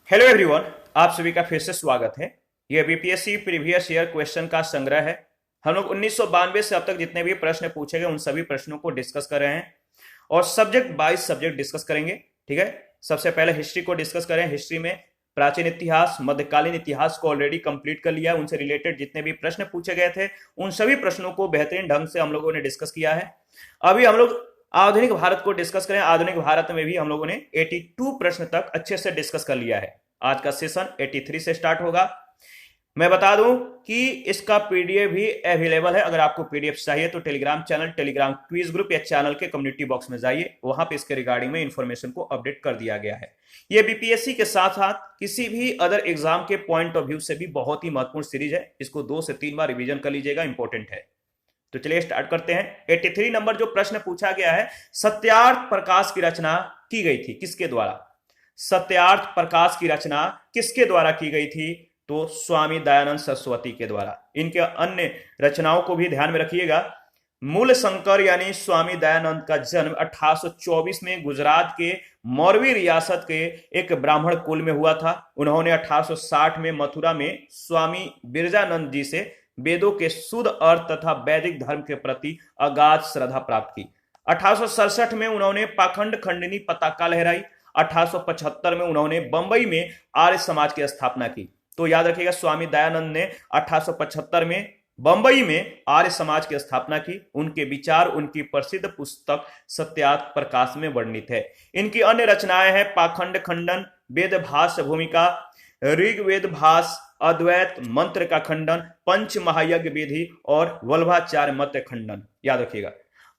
Hello everyone, आप सभी का फिर से स्वागत है। यह बीपीएससी प्रीवियस ईयर क्वेश्चन का संग्रह है। हम लोग 1992 से अब तक जितने भी प्रश्न पूछे गए उन सभी प्रश्नों को डिस्कस कर रहे हैं और सब्जेक्ट बाइज सब्जेक्ट डिस्कस करेंगे। ठीक है, सबसे पहले हिस्ट्री को डिस्कस करें। हिस्ट्री में प्राचीन इतिहास, मध्यकालीन इतिहास को ऑलरेडी कंप्लीट कर लिया है। उनसे रिलेटेड जितने भी प्रश्न पूछे गए थे उन सभी प्रश्नों को बेहतरीन ढंग से हम लोगों ने डिस्कस किया है। अभी हम लोग आधुनिक भारत को डिस्कस करें। आधुनिक भारत में भी हम लोगों ने 82 प्रश्न तक अच्छे से डिस्कस कर लिया है। आज का सेशन 83 से स्टार्ट होगा। मैं बता दूं कि इसका पीडीएफ भी अवेलेबल है। अगर आपको पीडीएफ चाहिए तो Telegram channel, Telegram quiz group या चैनल के कम्युनिटी बॉक्स में जाइए, वहां पे इसके रिगार्डिंग में इंफॉर्मेशन को अपडेट कर दिया गया है। यह बीपीएससी के साथ साथ किसी भी अदर एग्जाम के पॉइंट ऑफ व्यू से भी बहुत ही महत्वपूर्ण सीरीज है। इसको 2 से 3 बार रिवीजन कर लीजिएगा, इंपॉर्टेंट है। तो चलिए स्टार्ट करते हैं। 83 नंबर जो प्रश्न पूछा गया है, सत्यार्थ प्रकाश की रचना की गई थी किसके द्वारा? सत्यार्थ प्रकाश की रचना किसके द्वारा की गई थी? तो स्वामी दयानंद सरस्वती के द्वारा। इनके अन्य रचनाओं को भी ध्यान में रखिएगा। मूल शंकर यानी स्वामी दयानंद का जन्म 1824 में गुजरात के मौरवी रियासत के एक ब्राह्मण कुल में हुआ था। उन्होंने 1860 में मथुरा में स्वामी बिरजानंद जी से वेदों के शुद्ध अर्थ तथा वैदिक धर्म के प्रति अगाध श्रद्धा प्राप्त की। 1867 में उन्होंने पाखंड खंडनी पताका लहराई। 1875 में उन्होंने बंबई में आर्य समाज की स्थापना की। तो याद रखिएगा, स्वामी दयानंद ने 1875 में बंबई में आर्य समाज की स्थापना की। उनके विचार उनकी प्रसिद्ध पुस्तक सत्यार्थ प्रकाश में वर्णित है। इनकी अन्य रचनाएं हैं पाखंड खंडन, वेद भाष्य भूमिका, ऋग्वेद भाष्य, अद्वैत मंत्र का खंडन, पंच महायज्ञ विधि और वल्लभाचार्य मत खंडन। याद रखिएगा।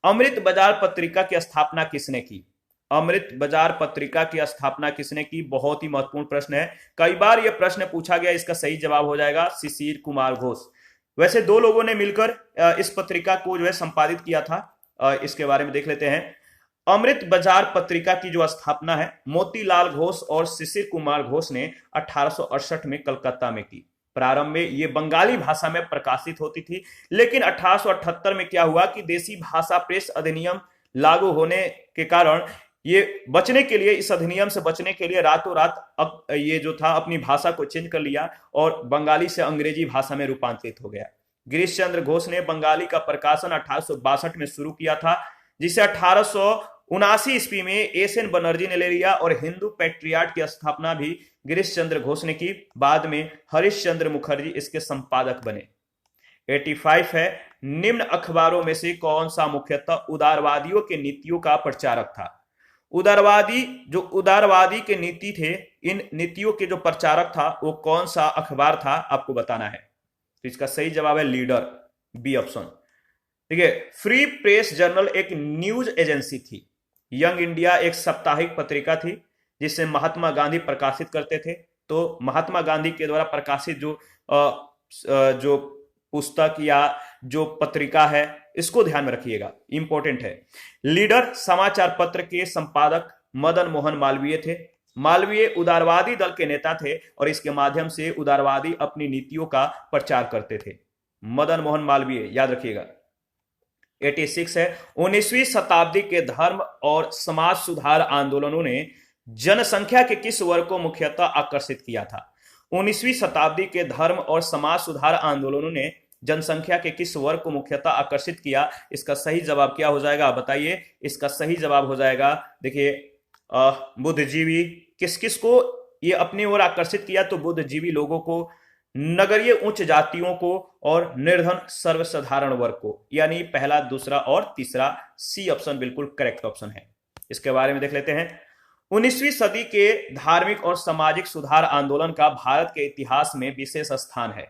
अमृत बाजार पत्रिका की स्थापना किसने की? अमृत बाजार पत्रिका की स्थापना किसने की? बहुत ही महत्वपूर्ण प्रश्न है, कई बार यह प्रश्न पूछा गया। इसका सही जवाब हो जाएगा शिशिर कुमार घोष। वैसे 2 लोगों ने मिलकर इस पत्रिका को जो है संपादित किया था। इसके बारे में देख लेते हैं। अमृत बाजार पत्रिका की जो स्थापना है मोतीलाल घोष और शिशिर कुमार घोष ने 1868 में कलकत्ता में की। प्रारंभ में ये बंगाली भाषा में प्रकाशित होती थी, लेकिन 1878 में क्या हुआ कि देसी भाषा प्रेस अधिनियम लागू होने के कारण ये बचने के लिए, इस अधिनियम से बचने के लिए रातों रात ये जो था अपनी भाषा को चेंज कर लिया और बंगाली से अंग्रेजी भाषा में रूपांतरित हो गया। गिरीश चंद्र घोष ने बंगाली का प्रकाशन 1862 में शुरू किया था, जिसे 1879 ईस्वी में एस एन बनर्जी ने ले लिया और हिंदू पैट्रियाट की स्थापना भी गिरीश चंद्र घोष ने की। बाद में हरीश चंद्र मुखर्जी इसके संपादक बने। 85 है, निम्न अखबारों में से कौन सा मुख्यतः उदारवादियों के नीतियों का प्रचारक था? उदारवादी के नीति थे, इन नीतियों के जो प्रचारक था वो कौन सा अखबार था, आपको बताना है। तो इसका सही जवाब है लीडर, बी ऑप्शन। ठीक है। फ्री प्रेस जर्नल एक न्यूज एजेंसी थी। यंग इंडिया एक साप्ताहिक पत्रिका थी जिसे महात्मा गांधी प्रकाशित करते थे। तो महात्मा गांधी के द्वारा प्रकाशित जो पुस्तक या जो पत्रिका है इसको ध्यान में रखिएगा, इंपॉर्टेंट है। लीडर समाचार पत्र के संपादक मदन मोहन मालवीय थे। मालवीय उदारवादी दल के नेता थे और इसके माध्यम से उदारवादी अपनी नीतियों का प्रचार करते थे। मदन मोहन मालवीय, याद रखिएगा। 86 है, 19वीं शताब्दी के धर्म और समाज सुधार आंदोलनों ने जनसंख्या के किस वर्ग को मुख्यतः आकर्षित किया था? 19वीं शताब्दी के धर्म और समाज सुधार आंदोलनों ने जनसंख्या के किस वर्ग को मुख्यतः आकर्षित किया? इसका सही जवाब क्या हो जाएगा, बताइए। इसका सही जवाब हो जाएगा, देखिए, बुद्धिजीवी। किस किस को ये अपनी ओर आकर्षित किया? तो बुद्धिजीवी लोगों को, नगरीय उच्च जातियों को और निर्धन सर्वसाधारण वर्ग को। यानी पहला, दूसरा और तीसरा, सी ऑप्शन बिल्कुल करेक्ट ऑप्शन है। इसके बारे में देख लेते हैं। 19वीं सदी के धार्मिक और सामाजिक सुधार आंदोलन का भारत के इतिहास में विशेष स्थान है।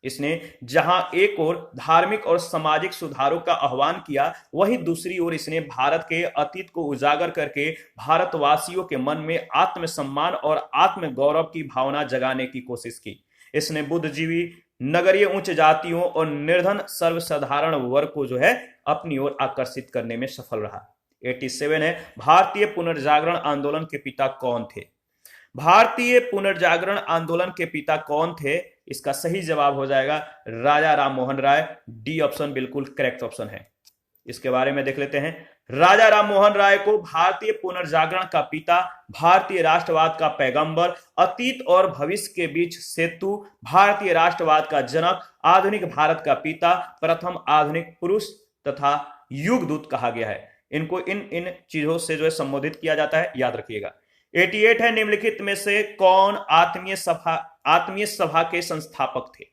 इसने जहां एक ओर धार्मिक और सामाजिक सुधारों का आह्वान किया, वहीं दूसरी ओर इसने भारत के अतीत को उजागर करके भारतवासियों के मन में आत्मसम्मान और आत्मगौरव की भावना जगाने की कोशिश की। इसने बुद्धिजीवी, नगरीय उच्च जातियों और निर्धन सर्वसाधारण वर्ग को जो है अपनी ओर आकर्षित करने में सफल रहा। 87 है, भारतीय पुनर्जागरण आंदोलन के पिता कौन थे? भारतीय पुनर्जागरण आंदोलन के पिता कौन थे? इसका सही जवाब हो जाएगा राजा राम मोहन राय। डी ऑप्शन बिल्कुल करेक्ट ऑप्शन है। इसके बारे में देख लेते हैं। राजा राम मोहन राय को भारतीय पुनर्जागरण का पिता, भारतीय राष्ट्रवाद का पैगंबर, अतीत और भविष्य के बीच सेतु, भारतीय राष्ट्रवाद का जनक, आधुनिक भारत का पिता, प्रथम आधुनिक पुरुष तथा युगदूत कहा गया है। इनको इन इन चीजों से जो है संबोधित किया जाता है, याद रखिएगा। 88 है, निम्नलिखित में से कौन आत्मीय सभा के संस्थापक थे?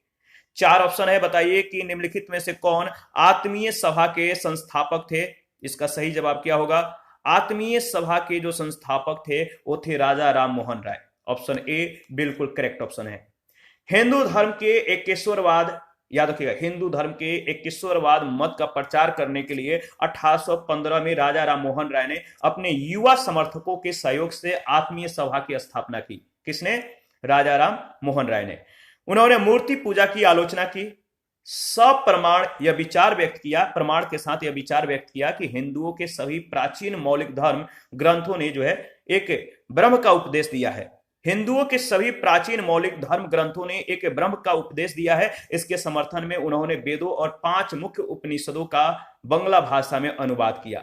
4 ऑप्शन है, बताइए कि निम्नलिखित में से कौन आत्मीय सभा के संस्थापक थे। इसका सही जवाब क्या होगा? आत्मीय सभा के जो संस्थापक थे वो थे राजा राम मोहन राय। ऑप्शन ए बिल्कुल करेक्ट ऑप्शन है। हिंदू धर्म के एकेश्वरवाद, याद रखिएगा, हिंदू धर्म के एकेश्वरवाद मत का प्रचार करने के लिए 1815 में राजा राम मोहन राय ने अपने युवा समर्थकों के सहयोग से आत्मीय सभा की स्थापना की। किसने? राजा राम मोहन राय ने। उन्होंने मूर्ति पूजा की आलोचना की, सप्रमाण यह विचार व्यक्त किया, प्रमाण के साथ यह विचार व्यक्त किया कि हिंदुओं के सभी प्राचीन मौलिक धर्म ग्रंथों ने जो है एक ब्रह्म का उपदेश दिया है। हिंदुओं के सभी प्राचीन मौलिक धर्म ग्रंथों ने एक ब्रह्म का उपदेश दिया है। इसके समर्थन में उन्होंने वेदों और 5 मुख्य उपनिषदों का बंगला भाषा में अनुवाद किया।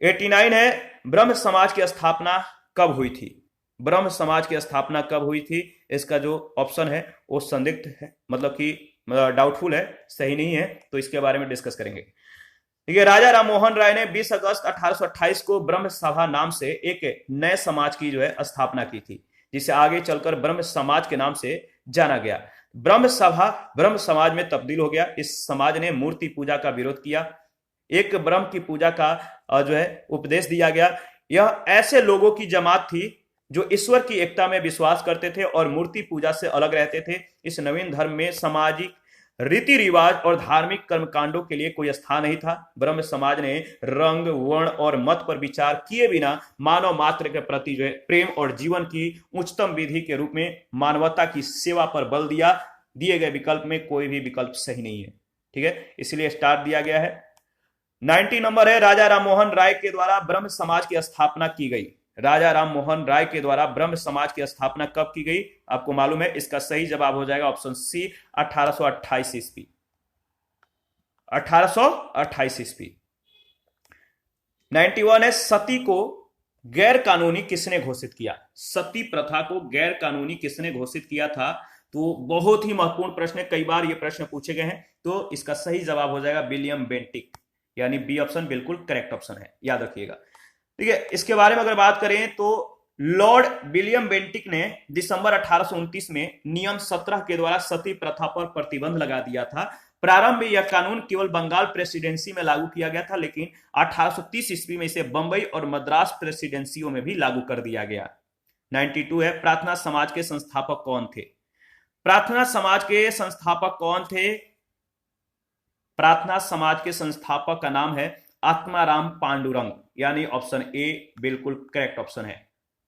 89 है, ब्रह्म समाज की स्थापना कब हुई थी? ब्रह्म समाज की स्थापना कब हुई थी? इसका जो ऑप्शन है वो संदिग्ध है, मतलब कि डाउटफुल है, सही नहीं है, तो इसके बारे में डिस्कस करेंगे। ठीक है, राजा राम मोहन राय ने 20 अगस्त 1828 को ब्रह्म सभा नाम से एक नए समाज की जो है स्थापना की थी, जिसे आगे चलकर ब्रह्म समाज के नाम से जाना गया। ब्रह्म सभा ब्रह्म समाज में तब्दील हो गया। इस समाज ने मूर्ति पूजा का विरोध किया, एक ब्रह्म की पूजा का जो है उपदेश दिया गया। यह ऐसे लोगों की जमात थी जो ईश्वर की एकता में विश्वास करते थे और मूर्ति पूजा से अलग रहते थे। इस नवीन धर्म में सामाजिक रीति रिवाज और धार्मिक कर्मकांडों के लिए कोई स्थान नहीं था। ब्रह्म समाज ने रंग, वर्ण और मत पर विचार किए बिना मानव मात्र के प्रति जो है प्रेम और जीवन की उच्चतम विधि के रूप में मानवता की सेवा पर बल दिया। दिए गए विकल्प में कोई भी विकल्प सही नहीं है। ठीक है, इसलिए स्टार दिया गया है। 90 नंबर है, राजा राम मोहन राय के द्वारा ब्रह्म समाज की स्थापना की गई। राजा राम मोहन राय के द्वारा ब्रह्म समाज की स्थापना कब की गई? आपको मालूम है, इसका सही जवाब हो जाएगा ऑप्शन सी, 1828 ईस्वी। 1828 ईस्वी। 91 है, सती को गैर कानूनी किसने घोषित किया? सती प्रथा को गैर कानूनी किसने घोषित किया था? तो बहुत ही महत्वपूर्ण प्रश्न है, कई बार ये प्रश्न पूछे गए हैं। तो इसका सही जवाब हो जाएगा विलियम बेंटिक, यानी बी ऑप्शन बिल्कुल करेक्ट ऑप्शन है, याद रखिएगा। ठीक है, इसके बारे में अगर बात करें तो लॉर्ड विलियम बेंटिक ने दिसंबर 1829 में नियम 17 के द्वारा सती प्रथा पर प्रतिबंध लगा दिया था। प्रारंभ में यह कानून केवल बंगाल प्रेसिडेंसी में लागू किया गया था, लेकिन 1830 ईस्वी में इसे बंबई और मद्रास प्रेसिडेंसियों में भी लागू कर दिया गया। 92 है, प्रार्थना समाज के संस्थापक कौन थे? प्रार्थना समाज के संस्थापक कौन थे? प्रार्थना समाज के संस्थापक का नाम है आत्माराम पांडुरंग, यानी ऑप्शन ए बिल्कुल करेक्ट ऑप्शन है।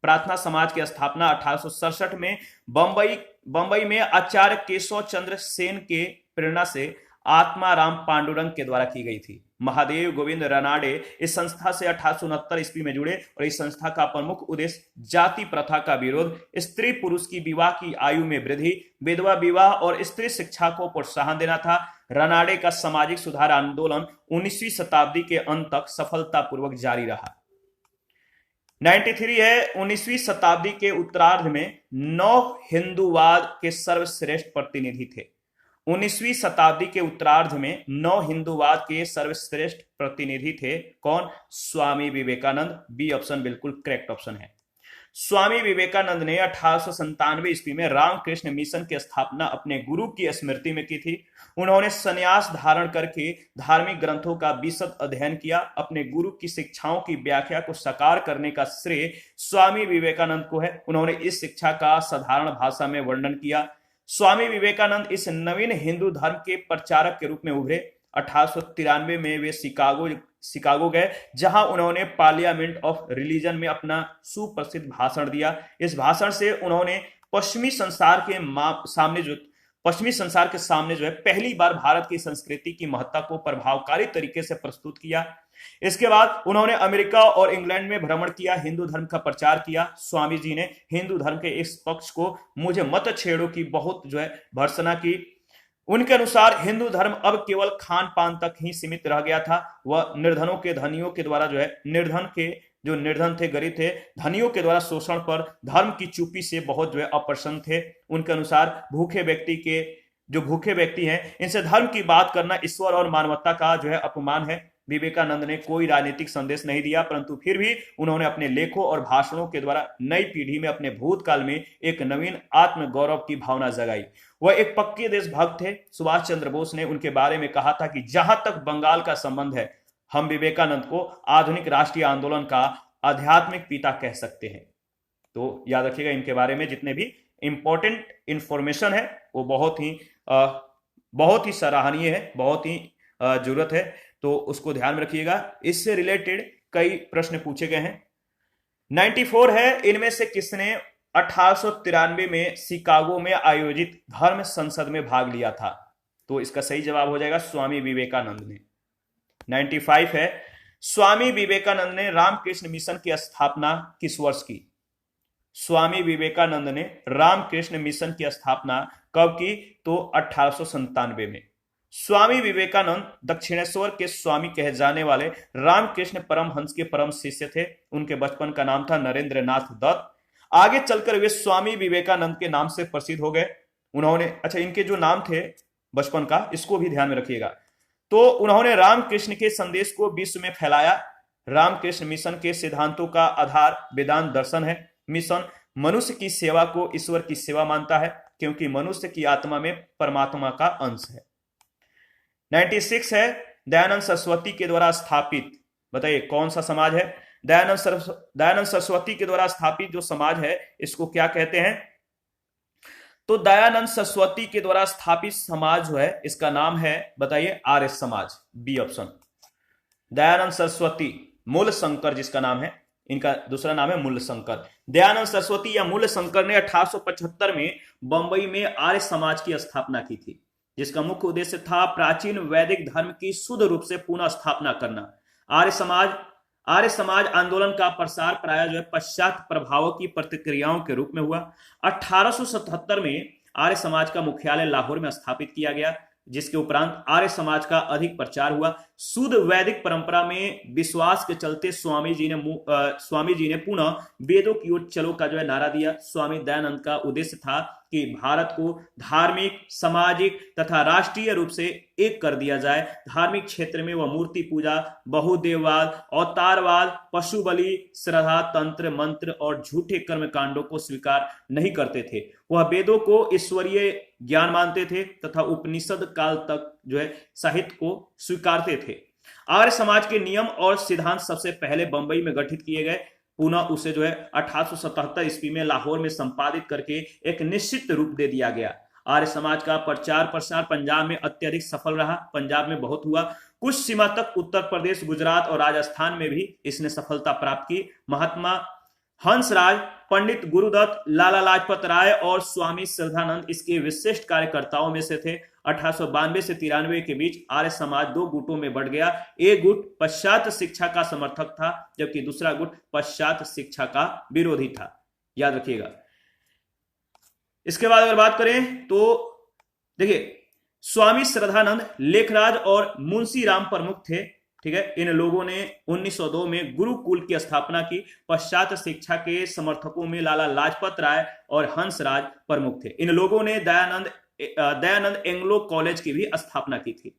प्रार्थना समाज की स्थापना 1867 में बंबई में आचार्य केशव चंद्र सेन के प्रेरणा से आत्माराम पांडुरंग के द्वारा की गई थी। महादेव गोविंद रनाडे इस संस्था से 1869 ईस्वी में जुड़े और इस संस्था का प्रमुख उद्देश्य जाति प्रथा का विरोध, स्त्री पुरुष की विवाह की आयु में वृद्धि, विधवा विवाह और स्त्री शिक्षा को प्रोत्साहन देना था। रनाडे का सामाजिक सुधार आंदोलन 19वीं शताब्दी के अंत तक सफलतापूर्वक जारी रहा। 93 है, 19वीं शताब्दी के उत्तरार्ध में 9 हिंदूवाद के सर्वश्रेष्ठ प्रतिनिधि थे। 19वीं शताब्दी के उत्तरार्ध में 9 हिंदूवाद के सर्वश्रेष्ठ प्रतिनिधि थे। कौन? स्वामी विवेकानंद, बी ऑप्शन बिल्कुल करेक्ट ऑप्शन है। स्वामी विवेकानंद ने 1897 ईस्वी में रामकृष्ण मिशन की स्थापना अपने गुरु की स्मृति में की थी। उन्होंने संन्यास धारण करके धार्मिक ग्रंथों का विशद अध्ययन किया। अपने गुरु की शिक्षाओं की व्याख्या को साकार करने का श्रेय स्वामी विवेकानंद को है। उन्होंने इस शिक्षा का साधारण भाषा में वर्णन किया। स्वामी विवेकानंद इस नवीन हिंदू धर्म के प्रचारक के रूप में उभरे। 1893 में वे शिकागो गए, जहां उन्होंने पार्लियामेंट ऑफ रिलीजन में अपना सुप्रसिद्ध भाषण दिया। इस भाषण से उन्होंने पश्चिमी संसार के सामने जो है पहली बार भारत की संस्कृति की महत्ता को प्रभावकारी तरीके से प्रस्तुत किया। इसके बाद उन्होंने अमेरिका और इंग्लैंड में भ्रमण किया, हिंदू धर्म का प्रचार किया। स्वामी जी ने हिंदू धर्म के इस पक्ष को मुझे मत छेड़ो की बहुत जो है भर्त्सना की। उनके अनुसार हिंदू धर्म अब केवल खान पान तक ही सीमित रह गया था। वह निर्धनों के धनियों के द्वारा जो है निर्धन थे, गरीब थे, धनियों के द्वारा शोषण पर धर्म की चुप्पी से बहुत जो है अप्रसन्न थे। उनके अनुसार भूखे व्यक्ति हैं, इनसे धर्म की बात करना ईश्वर और मानवता का जो है अपमान है। विवेकानंद ने कोई राजनीतिक संदेश नहीं दिया, परंतु फिर भी उन्होंने अपने लेखों और भाषणों के द्वारा नई पीढ़ी में अपने भूतकाल में एक नवीन आत्म गौरव की भावना जगाई। वह एक पक्के देशभक्त थे। सुभाष चंद्र बोस ने उनके बारे में कहा था कि जहां तक बंगाल का संबंध है, हम विवेकानंद को आधुनिक राष्ट्रीय आंदोलन का आध्यात्मिक पिता कह सकते हैं। तो याद रखिएगा, इनके बारे में जितने भी इंपॉर्टेंट इंफॉर्मेशन है वो बहुत ही सराहनीय है, बहुत ही जरूरत है, तो उसको ध्यान में रखिएगा। इससे रिलेटेड कई प्रश्न पूछे गए हैं। 94 है, इनमें से किसने 1893 में शिकागो में आयोजित धर्म संसद में भाग लिया था? तो इसका सही जवाब हो जाएगा स्वामी विवेकानंद ने। 95 है, स्वामी विवेकानंद ने रामकृष्ण मिशन की स्थापना किस वर्ष की? स्वामी विवेकानंद ने रामकृष्ण मिशन की स्थापना कब की? तो 1897 में। स्वामी विवेकानंद दक्षिणेश्वर के स्वामी कहे जाने वाले रामकृष्ण परमहंस के परम शिष्य थे। उनके बचपन का नाम था नरेंद्र नाथ दत्त। आगे चलकर वे स्वामी विवेकानंद के नाम से प्रसिद्ध हो गए। इनके जो नाम थे बचपन का, इसको भी ध्यान में रखिएगा। तो उन्होंने रामकृष्ण के संदेश को विश्व में फैलाया। रामकृष्ण मिशन के सिद्धांतों का आधार वेदांत दर्शन है। मिशन मनुष्य की सेवा को ईश्वर की सेवा मानता है, क्योंकि मनुष्य की आत्मा में परमात्मा का अंश है। 96 है, दयानंद सरस्वती के द्वारा स्थापित, बताइए कौन सा समाज है? दयानंद सरस्वती के द्वारा स्थापित जो समाज है, इसको क्या कहते हैं? तो दयानंद सरस्वती के द्वारा स्थापित समाज जो है, इसका नाम है, बताइए, आर्य समाज। B option. दयानंद सरस्वती, मूल शंकर जिसका नाम है, इनका दूसरा नाम है मूल शंकर। दयानंद सरस्वती या मूल शंकर ने 1875 में बंबई में आर्य समाज की स्थापना की थी, जिसका मुख्य उद्देश्य था प्राचीन वैदिक धर्म की शुद्ध रूप से पुनः स्थापना करना। आर्य समाज आंदोलन का प्रसार प्राय जो है पश्चात प्रभावों की प्रतिक्रियाओं के रूप में हुआ। 1877 में आर्य समाज का मुख्यालय लाहौर में स्थापित किया गया, जिसके उपरांत आर्य समाज का अधिक प्रचार हुआ। शुद्ध वैदिक परंपरा में विश्वास के चलते स्वामी जी ने पुनः वेदों की ओर चलो का जो है नारा दिया। स्वामी दयानंद का उद्देश्य था कि भारत को धार्मिक, सामाजिक तथा राष्ट्रीय रूप से एक कर दिया जाए। धार्मिक क्षेत्र में वह मूर्ति पूजा, बहुदेववाद, अवतारवाद, पशु बलि, श्रद्धा, तंत्र मंत्र और झूठे कर्म कांडों को स्वीकार नहीं करते थे। वह वेदों को ईश्वरीय ज्ञान मानते थे तथा उपनिषद काल तक जो है साहित्य को स्वीकारते थे। आर्य समाज के नियम और सिद्धांत सबसे पहले बंबई में गठित किए गए। पुनः उसे जो है 1877 ईस्वी में लाहौर में संपादित करके एक निश्चित रूप दे दिया गया। आर्य समाज का प्रचार प्रसार पंजाब में अत्यधिक सफल रहा। पंजाब में बहुत हुआ। कुछ सीमा तक उत्तर प्रदेश, गुजरात और राजस्थान में भी इसने सफलता प्राप्त की। महात्मा हंसराज, पंडित गुरुदत्त, लाला लाजपत राय और स्वामी श्रद्धानंद इसके विशिष्ट कार्यकर्ताओं में से थे। 1892 से 93 के बीच आर्य समाज दो गुटों में बढ़ गया। एक गुट पश्चात शिक्षा का समर्थक था, जबकि दूसरा गुट पश्चात शिक्षा का विरोधी था। याद रखिएगा। इसके बाद अगर बात करें तो देखिए, स्वामी श्रद्धानंद, लेखराज और मुंशी राम प्रमुख थे। ठीक है, इन लोगों ने 1902 में गुरुकुल की स्थापना की। पश्चात शिक्षा के समर्थकों में लाला लाजपत राय और हंसराज प्रमुख थे। इन लोगों ने दयानंद एंग्लो कॉलेज की भी स्थापना की थी।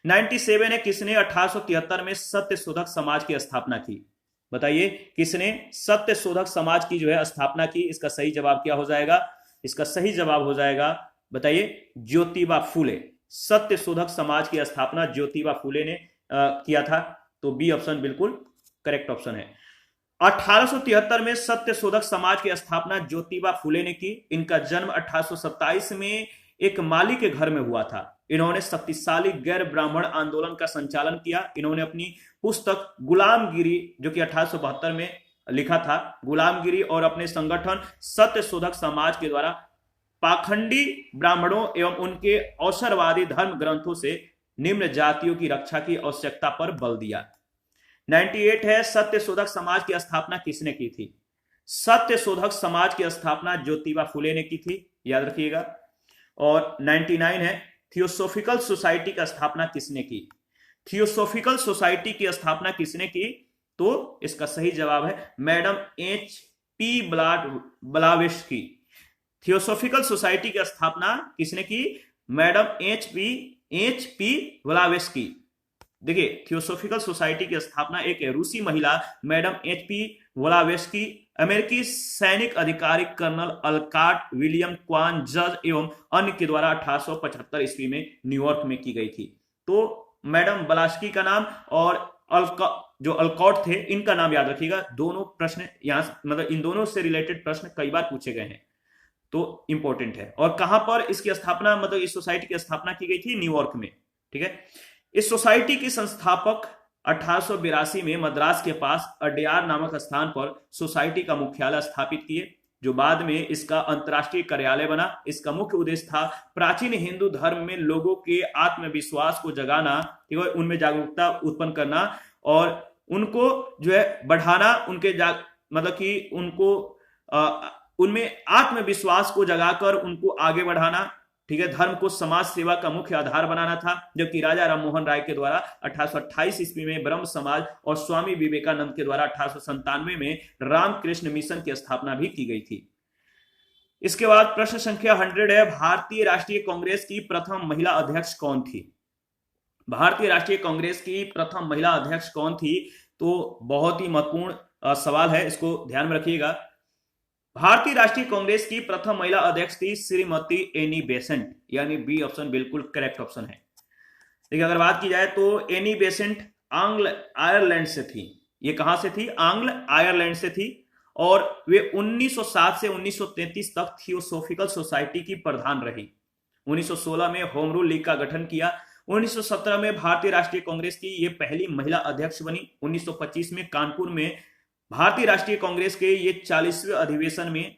97 है, किसने 1873 में सत्य शोधक समाज की स्थापना की? बताइए किसने सत्य शोधक समाज की जो है स्थापना की? इसका सही जवाब क्या हो जाएगा? इसका सही जवाब हो जाएगा, बताइए, ज्योतिबा फूले। सत्य शोधक समाज की स्थापना ज्योतिबा फूले ने किया था। तो बी ऑप्शन बिल्कुल करेक्ट ऑप्शन है। 1873 में सत्य शोधक समाज की स्थापना ज्योतिबा फूले ने की। इनका जन्म 1827 में एक माली के घर में हुआ था। इन्होंने शक्तिशाली गैर ब्राह्मण आंदोलन का संचालन किया। इन्होंने अपनी पुस्तक गुलामगिरी, जो कि 1872 में लिखा था, गुलामगिरी, और अपने संगठन सत्य शोधक समाज के द्वारा पाखंडी ब्राह्मणों एवं उनके अवसरवादी धर्म ग्रंथों से निम्न जातियों की रक्षा की आवश्यकता पर बल दिया। 98 है, सत्य शोधक समाज की स्थापना किसने की थी? सत्य शोधक समाज की स्थापना ज्योतिबा फूले ने की थी। याद रखिएगा। और 99 है, थियोसोफिकल सोसाइटी की स्थापना किसने की? थियोसोफिकल सोसाइटी की स्थापना किसने की? तो इसका सही जवाब है madam H P Blavatsky. Theosophical society की स्थापना किसने की? Madam H P Blavatsky. देखिए, थियोसोफिकल सोसाइटी की स्थापना एक रूसी महिला मैडम एच पी ब्लावेट्स्की, अमेरिकी सैनिक अधिकारी कर्नल अल्काट विलियम क्वान जज एवं अन्य के द्वारा 1875 ईस्वी में न्यूयॉर्क में की गई थी। तो मैडम ब्लावेट्स्की का नाम और जो अल्कॉट थे, इनका नाम याद रखिएगा। दोनों प्रश्न यहां मतलब इन दोनों से रिलेटेड प्रश्न कई बार पूछे गए हैं, तो इंपॉर्टेंट है। और कहां पर इसकी स्थापना, मतलब इस सोसाइटी की स्थापना की गई थी? न्यूयॉर्क में। ठीक है। इस सोसाइटी की संस्थापक 1882 में मद्रास के पास अड्यार नामक स्थान पर सोसाइटी का मुख्यालय स्थापित किए, जो बाद में इसका अंतर्राष्ट्रीय कार्यालय बना। इसका मुख्य उद्देश्य था प्राचीन हिंदू धर्म में लोगों के आत्मविश्वास को जगाना, ठीक है, उनमें जागरूकता उत्पन्न करना और उनको जो है बढ़ाना, उनके मतलब कि उनको उनमें आत्मविश्वास को जगाकर उनको आगे बढ़ाना, ठीक है, धर्म को समाज सेवा का मुख्य आधार बनाना था। जबकि राजा राममोहन राय के द्वारा 1828 ईस्वी में ब्रह्म समाज और स्वामी विवेकानंद के द्वारा 1897 में रामकृष्ण मिशन की स्थापना भी की गई थी। इसके बाद प्रश्न संख्या 100 है, भारतीय राष्ट्रीय कांग्रेस की प्रथम महिला अध्यक्ष कौन थी? भारतीय राष्ट्रीय कांग्रेस की प्रथम महिला अध्यक्ष कौन थी? तो बहुत ही महत्वपूर्ण सवाल है, इसको ध्यान में रखिएगा। भारतीय राष्ट्रीय कांग्रेस की प्रथम महिला अध्यक्ष थी श्रीमती एनी बेसेंट, यानी बी ऑप्शन बिल्कुल करेक्ट ऑप्शन है। देखिए, अगर बात की जाए तो एनी बेसेंट आंग्ल आयरलैंड से थी। ये कहां से थी? आंग्ल आयरलैंड से थी। और वे 1907 से 1933 तक थियोसोफिकल सोसाइटी की प्रधान रही। 1916 में होम रूल लीग का गठन किया। 1917 में भारतीय राष्ट्रीय कांग्रेस की ये पहली महिला अध्यक्ष बनी। 1925 में कानपुर में भारतीय राष्ट्रीय कांग्रेस के ये 40वें अधिवेशन में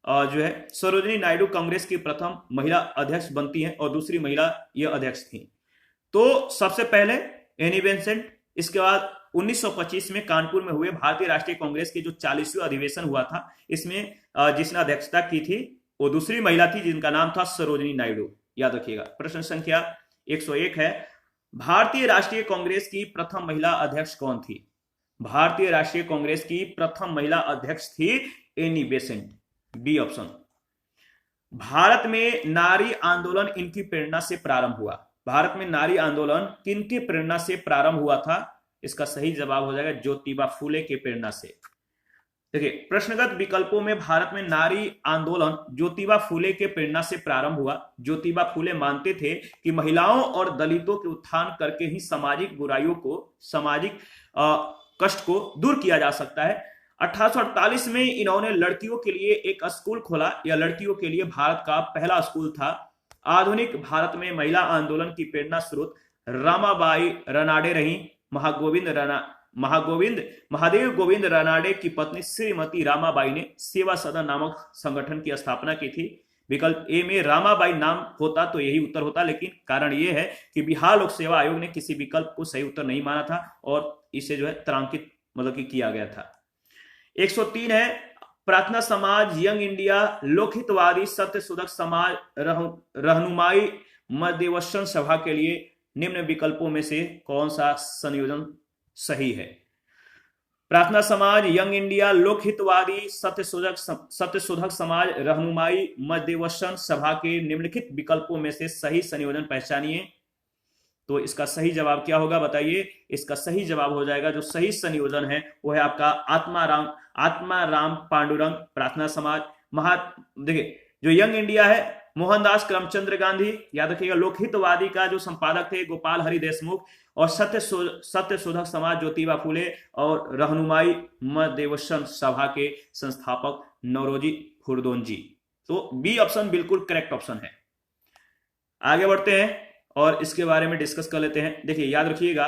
जो है सरोजिनी नायडू कांग्रेस की प्रथम महिला अध्यक्ष बनती हैं और दूसरी महिला ये अध्यक्ष थी। तो सबसे पहले एनी बेसेंट, इसके बाद 1925 में कानपुर में हुए भारतीय राष्ट्रीय कांग्रेस के जो 40वें अधिवेशन हुआ था, इसमें जिसने अध्यक्षता की थी वो दूसरी महिला थी जिनका नाम था सरोजिनी नायडू। याद रखिएगा। प्रश्न संख्या 101 है, भारतीय राष्ट्रीय कांग्रेस की प्रथम महिला अध्यक्ष कौन थी? भारतीय राष्ट्रीय कांग्रेस की प्रथम महिला अध्यक्ष थी एनी बेसेंट, बी ऑप्शन। भारत में नारी आंदोलन इनकी प्रेरणा से प्रारंभ हुआ। भारत में नारी आंदोलन किनकी प्रेरणा से प्रारंभ हुआ था? इसका सही जवाब हो जाएगा ज्योतिबा फूले के प्रेरणा से। देखिए, प्रश्नगत विकल्पों में भारत में नारी आंदोलन ज्योतिबा फूले के प्रेरणा से प्रारंभ हुआ। ज्योतिबा फूले मानते थे कि महिलाओं और दलितों के उत्थान करके ही सामाजिक बुराइयों को, सामाजिक कष्ट को दूर किया जा सकता है। 1848 में इन्होंने लड़कियों के लिए एक स्कूल खोला। यह लड़कियों के लिए भारत का पहला स्कूल था। आधुनिक भारत में महिला आंदोलन की प्रेरणा स्रोत रामाबाई रनाडे रही। महादेव गोविंद रनाडे की पत्नी श्रीमती रामाबाई ने सेवा सदन नामक संगठन की स्थापना की थी। विकल्प ए में रामाबाई नाम होता तो यही उत्तर होता, लेकिन कारण यह है कि बिहार लोक सेवा आयोग ने किसी विकल्प को सही उत्तर नहीं माना था और इसे जो है तारांकित मतलब कि किया गया था। 103 है, प्रार्थना समाज, यंग इंडिया, लोकहितवादी, सत्यशोधक समाज, रहनुमाई मध्यवसन सभा के लिए निम्न विकल्पों में से कौन सा संयोजन सही है? प्रार्थना समाज, यंग इंडिया, लोकहितवादी, सत्यशोधक समाज, रहनुमाई मध्यवसन सभा के निम्नलिखित विकल्पों में से सही संयोजन पहचानिए। तो इसका सही जवाब क्या होगा बताइए? इसका सही जवाब हो जाएगा, जो सही संयोजन है वो है आपका आत्माराम पांडुरंग प्रार्थना समाज। देखिए, जो यंग इंडिया है मोहनदास करमचंद गांधी, याद रखिएगा। लोकहितवादी का जो संपादक थे गोपाल हरि देशमुख, और सत्यशोधक समाज ज्योतिबा फूले, और रहनुमाई मध्यवसन सभा के संस्थापक नौरोजी खुर्दोन जी। तो बी ऑप्शन बिल्कुल करेक्ट ऑप्शन है। आगे बढ़ते हैं और इसके बारे में डिस्कस कर लेते हैं। देखिए, याद रखिएगा,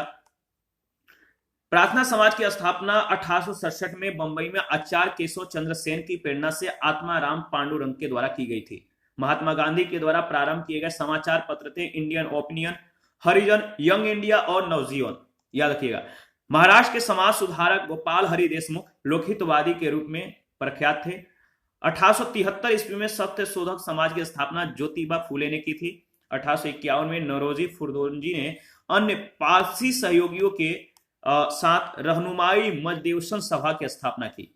प्रार्थना समाज की स्थापना 1867 में बंबई में आचार्य केशव चंद्र सेन की प्रेरणा से आत्माराम पांडुरंग के द्वारा की गई थी। महात्मा गांधी के द्वारा प्रारंभ किए गए समाचार पत्र थे इंडियन ओपिनियन, हरिजन, यंग इंडिया और नवजीवन। याद रखिएगा, महाराष्ट्र के समाज सुधारक गोपाल हरि देशमुख लोकहितवादी के रूप में प्रख्यात थे। 1873 ईस्वी में सत्यशोधक समाज की स्थापना ज्योतिबा फूले ने की थी। 1851 में नौरोजी फुरदोंजी ने अन्य पारसी सहयोगियों के साथ रहनुमाई मजदेवसन सभा की स्थापना की।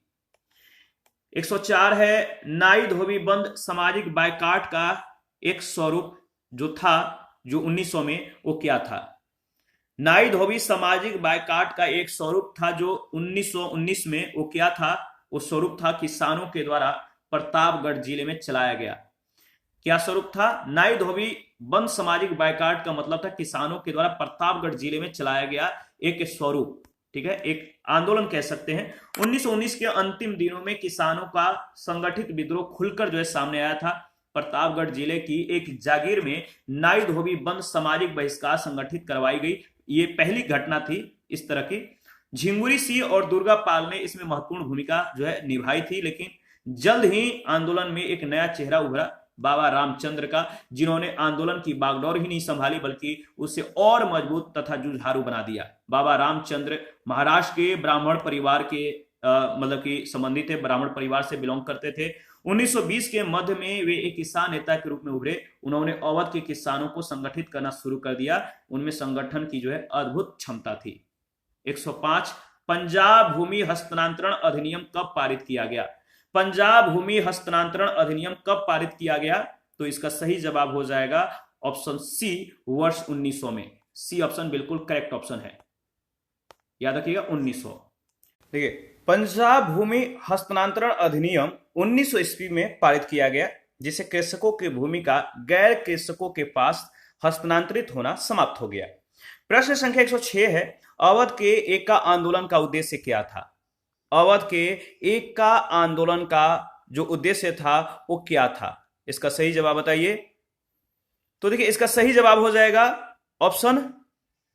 104 है नाई धोबी बंद सामाजिक बायकाट का एक स्वरूप जो था जो 1900 में, वो क्या था? नाई धोबी सामाजिक बायकाट का एक स्वरूप था जो 1919 में, वो क्या था? वो स्वरूप था किसानों के द्वारा प्रतापगढ़ जिले में चलाया गया। क्या स्वरूप था? नाई धोबी बंद सामाजिक बायकाट का मतलब था किसानों के द्वारा प्रतापगढ़ जिले में चलाया गया एक स्वरूप, ठीक है, एक आंदोलन कह सकते हैं। 1919 के अंतिम दिनों में किसानों का संगठित विद्रोह खुलकर जो है सामने आया था। प्रतापगढ़ जिले की एक जागीर में नाई धोबी बंद सामाजिक बहिष्कार संगठित करवाई गई। ये पहली घटना थी इस तरह की। झिंगुरी सिंह और दुर्गा पाल ने इसमें महत्वपूर्ण भूमिका जो है निभाई थी, लेकिन जल्द ही आंदोलन में एक नया चेहरा उभरा, बाबा रामचंद्र का, जिन्होंने आंदोलन की बागडोर ही नहीं संभाली बल्कि उसे और मजबूत तथा जुझारू बना दिया। बाबा रामचंद्र महाराष्ट्र के ब्राह्मण परिवार के मतलब कि संबंधित थे, ब्राह्मण परिवार से बिलोंग करते थे। 1920 के मध्य में वे एक किसान नेता के रूप में उभरे। उन्होंने अवध के किसानों को संगठित करना शुरू कर दिया। उनमें संगठन की जो है अद्भुत क्षमता थी। 105 पंजाब भूमि हस्तांतरण अधिनियम कब पारित किया गया? पंजाब भूमि हस्तांतरण अधिनियम कब पारित किया गया? तो इसका सही जवाब हो जाएगा ऑप्शन सी, वर्ष 1900 में। सी ऑप्शन बिल्कुल करेक्ट ऑप्शन है, याद रखिएगा 1900। देखिए, पंजाब भूमि हस्तांतरण अधिनियम 1900 ईस्वी में पारित किया गया, जिसे कृषकों की भूमि का गैर कृषकों के पास हस्तांतरित होना समाप्त हो गया। प्रश्न संख्या 106 है अवध के एका आंदोलन का उद्देश्य क्या था? अवध के एका आंदोलन का जो उद्देश्य था वो क्या था? इसका सही जवाब बताइए। तो देखिए, इसका सही जवाब हो जाएगा ऑप्शन,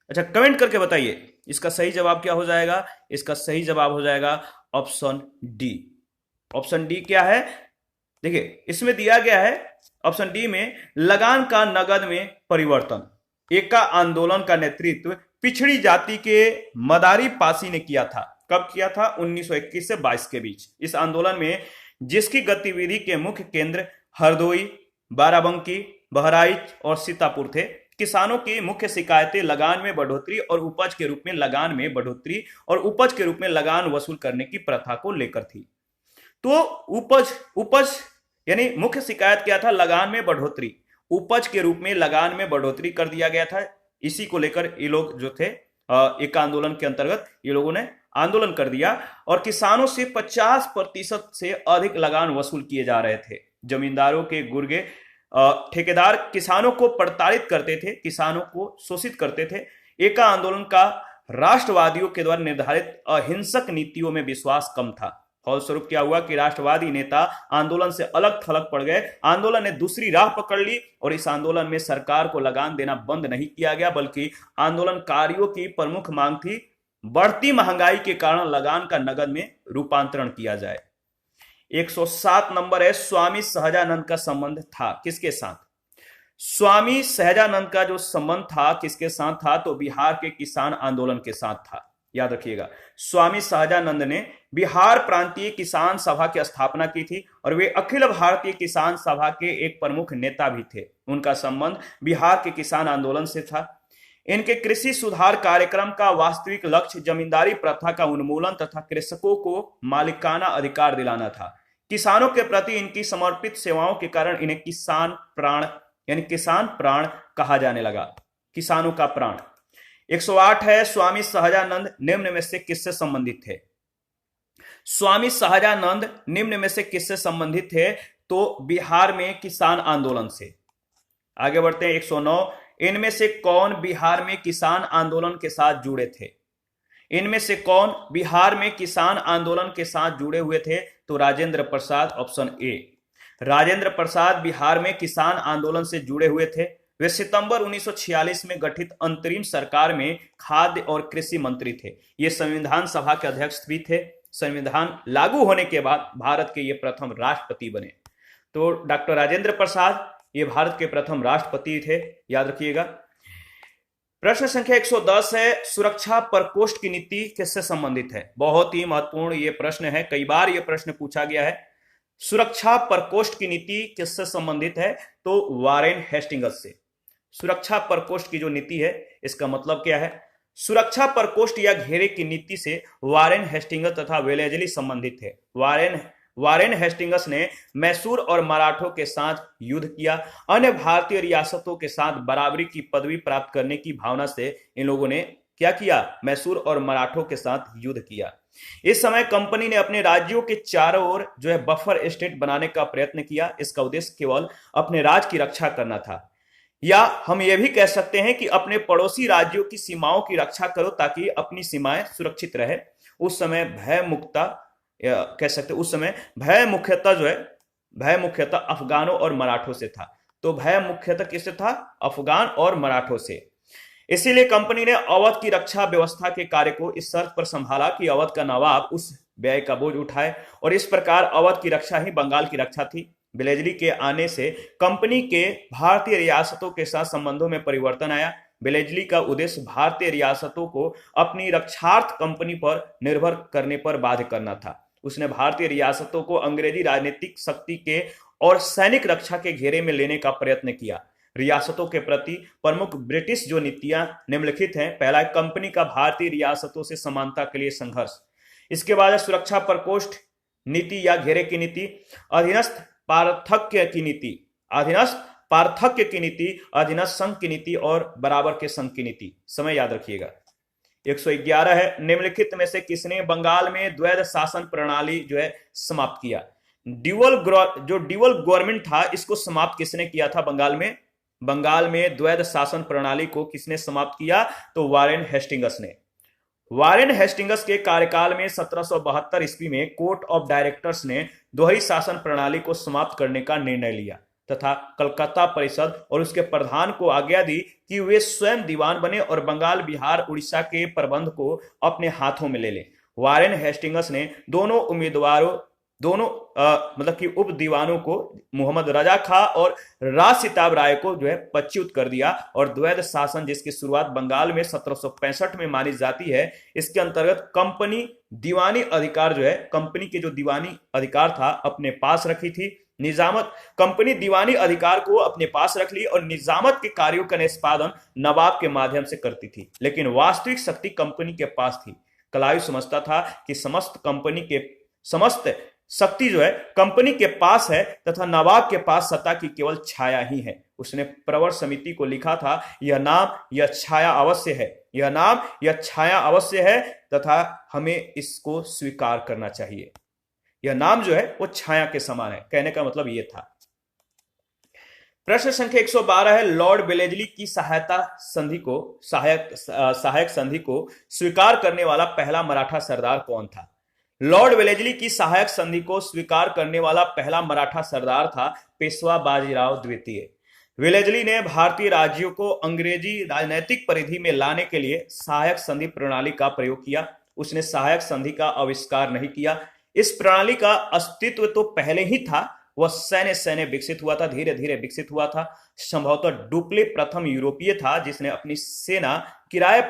अच्छा कमेंट करके बताइए इसका सही जवाब क्या हो जाएगा। इसका सही जवाब हो जाएगा ऑप्शन डी। ऑप्शन डी क्या है? देखिए, इसमें दिया गया है ऑप्शन डी में लगान का नगद में परिवर्तन। एका आंदोलन का नेतृत्व पिछड़ी जाति के मदारी पासी ने किया था। कब किया था? 1921 से 22 के बीच। इस आंदोलन में जिसकी गतिविधि के मुख्य केंद्र हरदोई, बाराबंकी, बहराइच और सीतापुर थे। किसानों की मुख्य शिकायतें लगान में बढ़ोतरी और उपज के रूप में लगान में बढ़ोतरी और उपज के रूप में लगान वसूल करने की प्रथा को लेकर थी। तो उपज यानी मुख्य शिकायत क्या था? लगान में बढ़ोतरी, उपज के रूप में लगान में बढ़ोतरी कर दिया गया था। इसी को लेकर ये लोग जो थे एक आंदोलन के अंतर्गत ये लोगों ने आंदोलन कर दिया और किसानों से 50% से अधिक लगान वसूल किए जा रहे थे। जमींदारों के गुर्गे ठेकेदार किसानों को प्रताड़ित करते थे, किसानों को शोषित करते थे। एका आंदोलन का राष्ट्रवादियों के द्वारा निर्धारित अहिंसक नीतियों में विश्वास कम था। फलस्वरूप क्या हुआ कि राष्ट्रवादी नेता आंदोलन से अलग थलग पड़ गए। आंदोलन ने दूसरी राह पकड़ ली और इस आंदोलन में सरकार को लगान देना बंद नहीं किया गया, बल्कि आंदोलनकारियों की प्रमुख मांग थी बढ़ती महंगाई के कारण लगान का नगद में रूपांतरण किया जाए। 107 नंबर है स्वामी सहजानंद का संबंध था किसके साथ? स्वामी सहजानंद का जो संबंध था किसके साथ था? तो बिहार के किसान आंदोलन के साथ था। याद रखिएगा, स्वामी सहजानंद ने बिहार प्रांतीय किसान सभा की स्थापना की थी और वे अखिल भारतीय किसान सभा के एक प्रमुख नेता भी थे। उनका संबंध बिहार के किसान आंदोलन से था। इनके कृषि सुधार कार्यक्रम का वास्तविक लक्ष्य जमींदारी प्रथा का उन्मूलन तथा कृषकों को मालिकाना अधिकार दिलाना था। किसानों के प्रति इनकी समर्पित सेवाओं के कारण इन्हें किसान प्राण यानी किसान प्राण कहा जाने लगा, किसानों का प्राण। 108 है स्वामी सहजानंद निम्न में से किससे संबंधित थे? स्वामी सहजानंद निम्न में से किससे संबंधित थे? तो बिहार में किसान आंदोलन से। आगे बढ़ते हैं 109 इनमें से कौन बिहार में किसान आंदोलन के साथ जुड़े थे? इनमें से कौन बिहार में किसान आंदोलन के साथ जुड़े हुए थे? तो राजेंद्र प्रसाद, ऑप्शन ए। राजेंद्र प्रसाद बिहार में किसान आंदोलन से जुड़े हुए थे। वे सितंबर 1946 में गठित अंतरिम सरकार में खाद्य और कृषि मंत्री थे। ये संविधान सभा के अध्यक्ष भी थे। संविधान लागू होने के बाद भारत के ये प्रथम राष्ट्रपति बने। तो डॉक्टर राजेंद्र प्रसाद ये भारत के प्रथम राष्ट्रपति थे, याद रखिएगा। प्रश्न संख्या 110 है सुरक्षा प्रकोष्ठ की नीति किससे संबंधित है? बहुत ही महत्वपूर्ण ये प्रश्न है, कई बार ये प्रश्न पूछा गया है। सुरक्षा प्रकोष्ठ की नीति किससे संबंधित है? तो वारेन हेस्टिंग्स से। सुरक्षा प्रकोष्ठ की जो नीति है, इसका मतलब क्या है? सुरक्षा प्रकोष्ठ या घेरे की नीति से वारेन हेस्टिंग्स तथा वेलेजली संबंधित थे। वारेन हेस्टिंग्स ने मैसूर और मराठों के साथ युद्ध किया। अन्य भारतीय रियासतों के साथ बराबरी की पदवी प्राप्त करने की भावना से इन लोगों ने क्या किया? मैसूर और मराठों के साथ युद्ध किया। इस समय कंपनी ने अपने राज्यों के चारों ओर जो है बफर स्टेट बनाने का प्रयत्न किया। इसका उद्देश्य केवल अपने राज्य की रक्षा करना था, या हम यह भी कह सकते हैं कि अपने पड़ोसी राज्यों की सीमाओं की रक्षा करो ताकि अपनी सीमाएं सुरक्षित रहे। उस समय भय मुक्ता कह सकते, उस समय भय मुख्यतः जो है भय मुख्यतः अफगानों और मराठों से था। तो भय मुख्यतः किससे था? अफगान और मराठों से। इसीलिए कंपनी ने अवध की रक्षा व्यवस्था के कार्य को इस शर्त पर संभाला कि अवध का नवाब उस व्यय का बोझ उठाए, और इस प्रकार अवध की रक्षा ही बंगाल की रक्षा थी। वेलेजली के आने से कंपनी के भारतीय रियासतों के साथ संबंधों में परिवर्तन आया। वेलेजली का उद्देश्य भारतीय रियासतों को अपनी रक्षार्थ कंपनी पर निर्भर करने पर बाध्य करना था। उसने भारतीय रियासतों को अंग्रेजी राजनीतिक शक्ति के और सैनिक रक्षा के घेरे में लेने का प्रयत्न किया। रियासतों के प्रति प्रमुख ब्रिटिश जो नीतियां निम्नलिखित हैं। पहला, कंपनी का भारतीय रियासतों से समानता के लिए संघर्ष। इसके बाद सुरक्षा प्रकोष्ठ नीति या घेरे की नीति, अधीनस्थ पार्थक्य की नीति, अधीनस्थ पार्थक्य की नीति, अधीनस्थ संघ की नीति और बराबर के संघ की नीति। समय याद रखिएगा। 111 है, निम्नलिखित में से किसने बंगाल में द्वैध शासन प्रणाली जो है समाप्त किया? ड्यूअल गवर्नमेंट था, इसको समाप्त किसने किया था बंगाल में? बंगाल में द्वैध शासन प्रणाली को किसने समाप्त किया? तो वारेन हेस्टिंग्स ने। वारेन हेस्टिंग्स के कार्यकाल में 1772 ईस्वी में कोर्ट ऑफ डायरेक्टर्स ने दोहरी शासन प्रणाली को समाप्त करने का निर्णय लिया तथा कलकत्ता परिषद और उसके प्रधान को आज्ञा दी कि वे स्वयं दीवान बने और बंगाल, बिहार, उड़ीसा के प्रबंध को अपने हाथों में ले लें। वारेन हेस्टिंग्स ने दोनों मतलब कि उप दीवानों को मोहम्मद रजा खां और राज सिताब राय को जो है पदच्युत कर दिया, और द्वैध शासन जिसकी शुरुआत बंगाल में 1765 में मानी जाती है, इसके अंतर्गत कंपनी दीवानी अधिकार जो है, कंपनी के जो दीवानी अधिकार था अपने पास रखी थी। कंपनी दीवानी अधिकार को अपने पास रख ली और निजामत के कार्यों का निष्पादन नवाब के माध्यम से करती थी, लेकिन वास्तविक शक्ति कंपनी के पास थी। कलायु समझता था कि समस्त शक्ति जो है कंपनी के पास है तथा नवाब के पास सत्ता की केवल छाया ही है। उसने प्रवर समिति को लिखा था, यह नाम यह छाया अवश्य है, यह नाम यह छाया अवश्य है तथा हमें इसको स्वीकार करना चाहिए। यह नाम जो है वो छाया के समान है, कहने का मतलब यह था। प्रश्न संख्या 112 है, लॉर्ड वेलेजली की सहायक संधि को स्वीकार करने वाला पहला मराठा सरदार कौन था? लॉर्ड वेलेजली की सहायक संधि को स्वीकार करने वाला पहला मराठा सरदार था पेशवा बाजीराव द्वितीय। वेलेजली ने भारतीय राज्यों को अंग्रेजी राजनैतिक परिधि में लाने के लिए सहायक संधि प्रणाली का प्रयोग किया। उसने सहायक संधि का आविष्कार नहीं किया। इस प्रणाली का अस्तित्व तो पहले ही था, वह सैन्य विकसित हुआ था, धीरे धीरे विकसित हुआ था। संभवतः डुप्ले प्रथम यूरोपीय था जिसने अपनी सेना किराए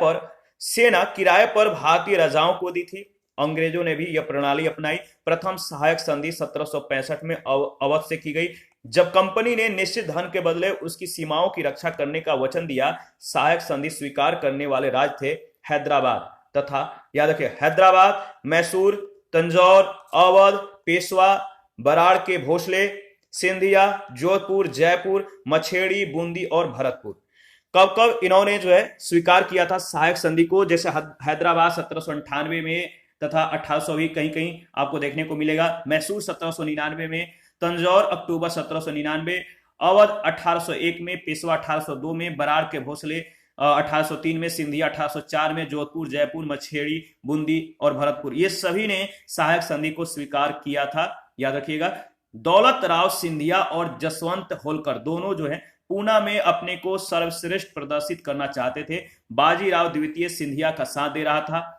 पर भारतीय राजाओं को दी थी। अंग्रेजों ने भी यह प्रणाली अपनाई। प्रथम सहायक संधि 1765 में अवध से की गई, जब कंपनी ने निश्चित धन के बदले उसकी सीमाओं की रक्षा करने का वचन दिया। सहायक संधि स्वीकार करने वाले राज्य थे हैदराबाद तथा, याद रखिए, हैदराबाद, मैसूर, तंजौर, अवध, पेशवा, बराड़ के भोसले, सिंधिया, जोधपुर, जयपुर, मछेड़ी, बूंदी और भरतपुर। कब कब इन्होंने जो है स्वीकार किया था सहायक संधि को? जैसे हैदराबाद 1798 में तथा 1800 भी कहीं कहीं आपको देखने को मिलेगा। मैसूर 1799 में, तंजौर अक्टूबर 1799, अवध 1801 में, पेशवा 1802 में, बराड़ के भोसले 1803 में, सिंधिया 1804 में, जोधपुर, जयपुर, मछेड़ी, बूंदी और भरतपुर, ये सभी ने सहायक संधि को स्वीकार किया था। याद रखिएगा, दौलत राव सिंधिया और जसवंत होलकर दोनों जो है पूना में अपने को सर्वश्रेष्ठ प्रदर्शित करना चाहते थे। बाजीराव द्वितीय सिंधिया का साथ दे रहा था।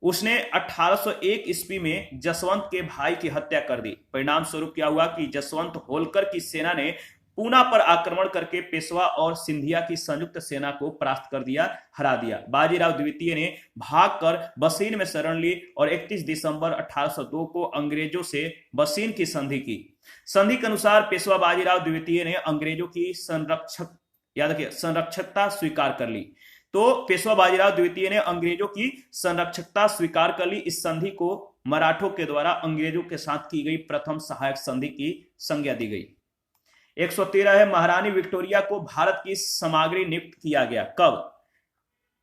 उसने 1801 ईस्वी में जसवंत के भाई की हत्या कर दी। परिणाम स्वरूप क्या हुआ कि जसवंत होलकर की सेना ने पूना पर आक्रमण करके पेशवा और सिंधिया की संयुक्त सेना को परास्त कर दिया, हरा दिया। बाजीराव द्वितीय ने भागकर बसीन में शरण ली और 31 दिसंबर 1802 को अंग्रेजों से बसीन की संधि की। संधि के अनुसार पेशवा बाजीराव द्वितीय ने अंग्रेजों की याद रखिए, संरक्षकता स्वीकार कर ली। तो पेशवा बाजीराव द्वितीय ने अंग्रेजों की संरक्षकता स्वीकार कर ली। इस संधि को मराठों के द्वारा अंग्रेजों के साथ की गई प्रथम सहायक संधि की संज्ञा दी गई। 113 है, महारानी विक्टोरिया को भारत की सामग्री नियुक्त किया गया। कब?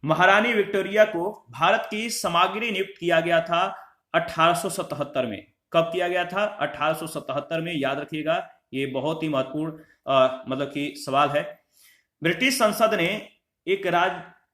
महारानी विक्टोरिया को भारत की सामग्री नियुक्त किया गया था 1877 में। कब किया गया था? 1877 में। याद रखिएगा, ये बहुत ही महत्वपूर्ण मतलब कि सवाल है। ब्रिटिश संसद ने एक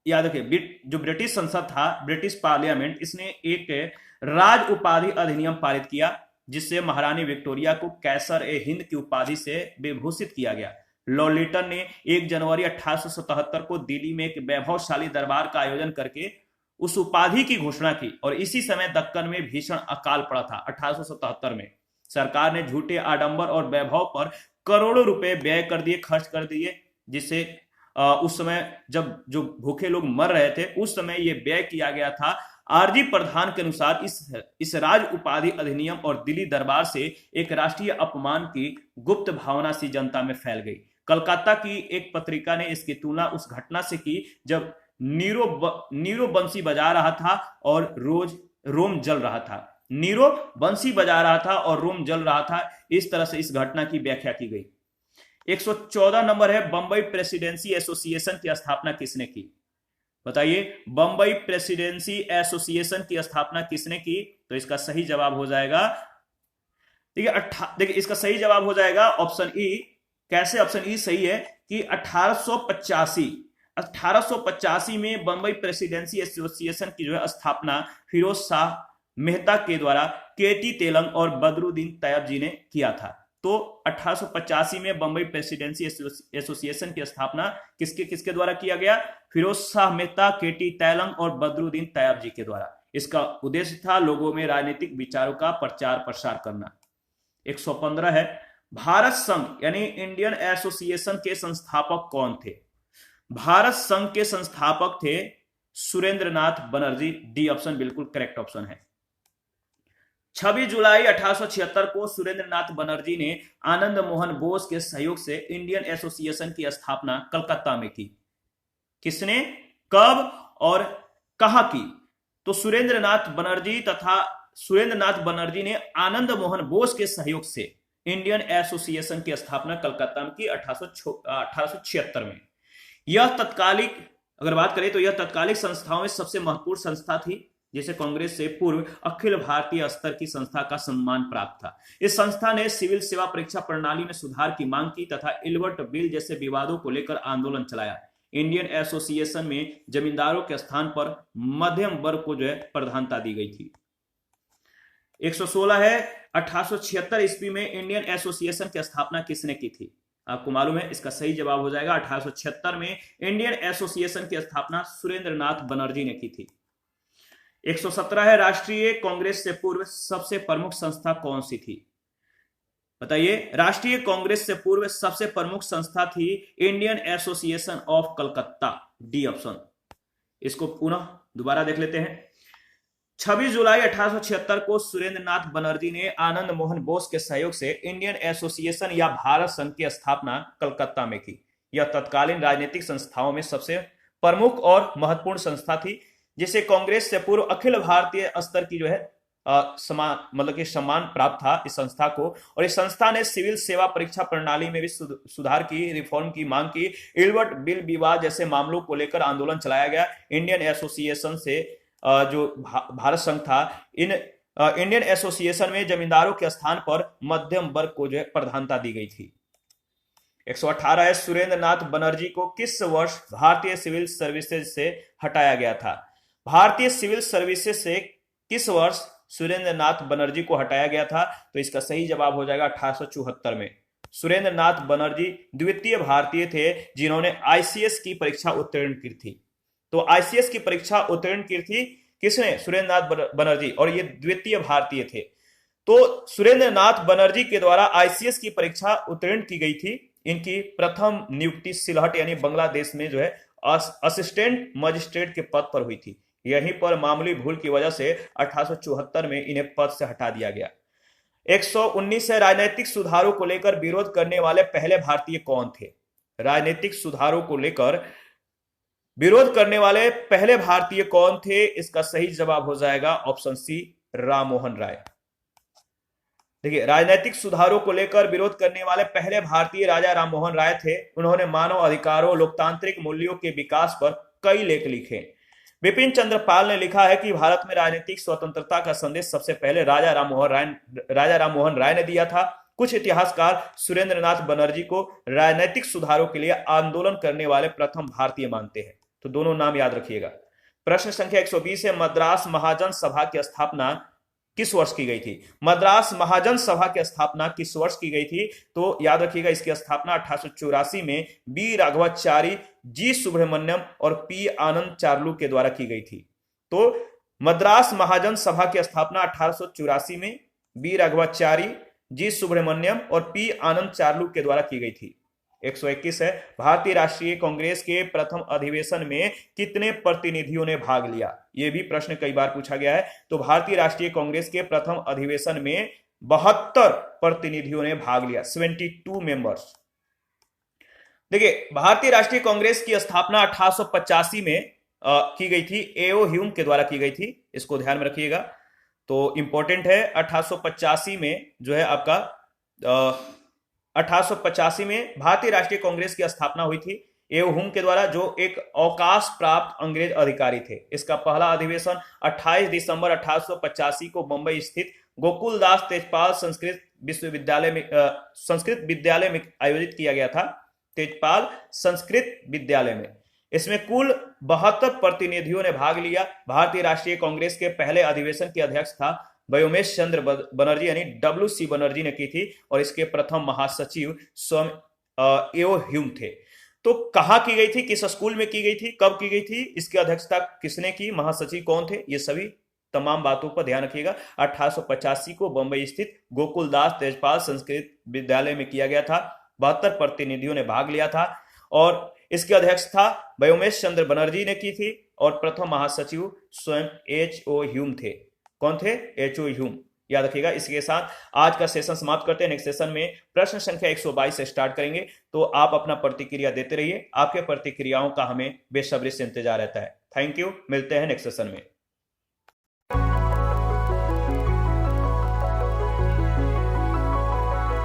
याद रखिए, जो ब्रिटिश संसद था, ब्रिटिश पार्लियामेंट, इसने एक राज उपाधि अधिनियम पारित किया जिससे महारानी विक्टोरिया को कैसर ए हिंद की उपाधि से विभूषित किया गया। लॉर्ड लिटन ने 1 जनवरी 1877 को दिल्ली में एक वैभवशाली दरबार का आयोजन करके उस उपाधि की घोषणा की और इसी समय दक्कन में भीषण अकाल पड़ा था। 1877 में सरकार ने झूठे आडंबर और वैभव पर करोड़ों रुपए व्यय कर दिए, खर्च कर दिए, जिससे उस समय जब जो भूखे लोग मर रहे थे उस समय यह व्यय किया गया था। आरजी प्रधान के अनुसार इस राज उपाधि अधिनियम और दिल्ली दरबार से एक राष्ट्रीय अपमान की गुप्त भावना सी जनता में फैल गई। कलकत्ता की एक पत्रिका ने इसकी तुलना उस घटना से की जब नीरो बंसी बजा रहा था और रोम जल रहा था। नीरो बंसी बजा रहा था और रोम जल रहा था। इस तरह से इस घटना की व्याख्या की गई। 114 नंबर है, बंबई प्रेसिडेंसी एसोसिएशन की स्थापना किसने की? बताइए, बंबई प्रेसिडेंसी एसोसिएशन की स्थापना किसने की? तो इसका सही जवाब हो जाएगा, देखिए इसका सही जवाब हो जाएगा ऑप्शन ई। कैसे ऑप्शन ई सही है कि 1885 में बंबई प्रेसिडेंसी एसोसिएशन की जो है स्थापना फिरोज शाह मेहता के द्वारा केटी तेलंग और बदरुद्दीन तैयब जी ने किया था। तो 1885 में बंबई प्रेसिडेंसी एसोसिएशन की स्थापना किसके द्वारा किया गया? फिरोज शाह मेहता, केटी तेलंग और बदरुद्दीन तैयब जी के द्वारा। इसका उद्देश्य था लोगों में राजनीतिक विचारों का प्रचार प्रसार करना। 115 है, भारत संघ यानी इंडियन एसोसिएशन के संस्थापक कौन थे? भारत संघ के संस्थापक थे सुरेंद्रनाथ बनर्जी। डी ऑप्शन बिल्कुल करेक्ट ऑप्शन है। 26 जुलाई 1876 को सुरेंद्रनाथ बनर्जी ने आनंद मोहन बोस के सहयोग से इंडियन एसोसिएशन की स्थापना कलकत्ता में की। किसने, कब और कहां की? तो सुरेंद्रनाथ बनर्जी ने आनंद मोहन बोस के सहयोग से इंडियन एसोसिएशन की स्थापना कलकत्ता में की 1876 में। यह तत्कालिक, अगर बात करें तो यह तत्कालिक संस्थाओं में सबसे महत्वपूर्ण संस्था थी जिसे कांग्रेस से पूर्व अखिल भारतीय स्तर की संस्था का सम्मान प्राप्त था। इस संस्था ने सिविल सेवा परीक्षा प्रणाली में सुधार की मांग की तथा इल्बर्ट बिल जैसे विवादों को लेकर आंदोलन चलाया। इंडियन एसोसिएशन में जमींदारों के स्थान पर मध्यम वर्ग को जो है प्रधानता दी गई थी। 116 है, 1876 ईस्वी में इंडियन एसोसिएशन की स्थापना किसने की थी? आपको मालूम है, इसका सही जवाब हो जाएगा 1876 में इंडियन एसोसिएशन की स्थापना सुरेंद्रनाथ बनर्जी ने की थी। 117 है, राष्ट्रीय कांग्रेस से पूर्व सबसे प्रमुख संस्था कौन सी थी? बताइए, राष्ट्रीय कांग्रेस से पूर्व सबसे प्रमुख संस्था थी Indian association of Calcutta. D option. इसको पुनः दोबारा देख लेते हैं। 26 जुलाई 1876 को सुरेंद्रनाथ बनर्जी ने आनंद मोहन बोस के सहयोग से इंडियन एसोसिएशन या भारत संघ की स्थापना कलकत्ता में की। यह तत्कालीन राजनीतिक संस्थाओं में सबसे प्रमुख और महत्वपूर्ण संस्था थी जिसे कांग्रेस से पूर्व अखिल भारतीय स्तर की जो है सम्मान प्राप्त था इस संस्था को। और इस संस्था ने सिविल सेवा परीक्षा प्रणाली में भी सुधार की, रिफॉर्म की मांग की। इल्बर्ट बिल विवाद जैसे मामलों को लेकर आंदोलन चलाया गया। इंडियन एसोसिएशन से जो भारत संघ था, इन इंडियन एसोसिएशन में जमींदारों के स्थान पर मध्यम वर्ग को जो है प्रधानता दी गई थी। 118 है, सुरेंद्रनाथ बनर्जी को किस वर्ष भारतीय सिविल सर्विसेज से हटाया गया था? भारतीय सिविल सर्विसेज से किस वर्ष सुरेंद्रनाथ बनर्जी को हटाया गया था? तो इसका सही जवाब हो जाएगा 1874 में। सुरेंद्रनाथ बनर्जी द्वितीय भारतीय थे जिन्होंने आईसीएस की परीक्षा उत्तीर्ण की थी। तो आईसीएस की परीक्षा उत्तीर्ण की थी किसने? सुरेंद्रनाथ बनर्जी, और ये द्वितीय भारतीय थे। तो सुरेंद्रनाथ बनर्जी के द्वारा आईसीएस की परीक्षा उत्तीर्ण की गई थी। इनकी प्रथम नियुक्ति सिलहट यानी बांग्लादेश में जो है असिस्टेंट मजिस्ट्रेट के पद पर हुई थी। यहीं पर मामूली भूल की वजह से 1874 में इन्हें पद से हटा दिया गया। 119 से राजनीतिक सुधारों को लेकर विरोध करने वाले पहले भारतीय कौन थे? राजनीतिक सुधारों को लेकर विरोध करने वाले पहले भारतीय कौन थे? इसका सही जवाब हो जाएगा ऑप्शन सी, राममोहन राय। देखिए, राजनीतिक सुधारों को लेकर विरोध करने वाले पहले भारतीय राजा राममोहन राय थे। उन्होंने मानव अधिकारों, लोकतांत्रिक मूल्यों के विकास पर कई लेख लिखे। विपिन चंद्र पाल ने लिखा है कि भारत में राजनीतिक स्वतंत्रता का संदेश सबसे पहले राजा राममोहन राय ने दिया था। कुछ इतिहासकार सुरेंद्रनाथ बनर्जी को राजनीतिक सुधारों के लिए आंदोलन करने वाले प्रथम भारतीय मानते हैं, तो दोनों नाम याद रखिएगा। प्रश्न संख्या 120 है, मद्रास महाजन सभा की स्थापना किस वर्ष की गई थी? मद्रास महाजन सभा की स्थापना किस वर्ष की गई थी? तो याद रखिएगा, इसकी स्थापना 1884 में बी राघवाचारी, जी सुब्रमण्यम और पी आनंद चार्लू के द्वारा की गई थी। तो मद्रास महाजन सभा की स्थापना 1884 में बी राघवाचारी, जी सुब्रमण्यम और पी आनंद चार्लू के द्वारा की गई थी। 121 है, भारतीय राष्ट्रीय कांग्रेस के प्रथम अधिवेशन में कितने प्रतिनिधियों ने भाग लिया? यह भी प्रश्न कई बार पूछा गया है। तो भारतीय राष्ट्रीय कांग्रेस के प्रथम अधिवेशन में 72 प्रतिनिधियों ने भाग लिया, 72 मेंबर्स। देखिए, भारतीय राष्ट्रीय कांग्रेस की स्थापना 1885 में की गई थी, एओ ह्यूम के द्वारा की गई थी। इसको ध्यान में रखिएगा, तो इंपॉर्टेंट है। 1885 में जो है आपका 1885 में भारतीय राष्ट्रीय कांग्रेस की स्थापना हुई थी एओ ह्यूम के द्वारा, जो एक अवकाश प्राप्त अंग्रेज अधिकारी थे। इसका पहला अधिवेशन 28 दिसंबर 1885 को मुंबई स्थित गोकुलदास तेजपाल संस्कृत विद्यालय में आयोजित किया गया था। तेजपाल संस्कृत विद्यालय में इसमें कुल 72 प्रतिनिधियों ने भाग लिया। भारतीय राष्ट्रीय कांग्रेस के पहले अधिवेशन के अध्यक्ष था व्योमेश चंद्र बनर्जी, यानी WC बनर्जी ने की थी, और इसके प्रथम महासचिव स्वयं एओ ह्यूम थे। तो कहां की गई थी, किस स्कूल में की गई थी, कब की गई थी, इसकी अध्यक्षता किसने की, महासचिव कौन थे, ये सभी तमाम बातों पर ध्यान रखिएगा। 1885 को बंबई स्थित गोकुलदास तेजपाल संस्कृत विद्यालय में किया गया था। 72 प्रतिनिधियों ने भाग लिया था और इसके अध्यक्ष था व्योमेश चंद्र बनर्जी ने की थी, और प्रथम महासचिव स्वयं HO ह्यूम थे। कौन थे? HO ह्यूम, याद रखिएगा। इसके साथ आज का सेशन समाप्त करते हैं। नेक्स्ट सेशन में प्रश्न संख्या 122 से स्टार्ट करेंगे, तो आप अपना प्रतिक्रिया देते रहिए। आपके प्रतिक्रियाओं का हमें बेसब्री से इंतजार रहता है। थैंक यू, मिलते हैं नेक्स्ट सेशन में।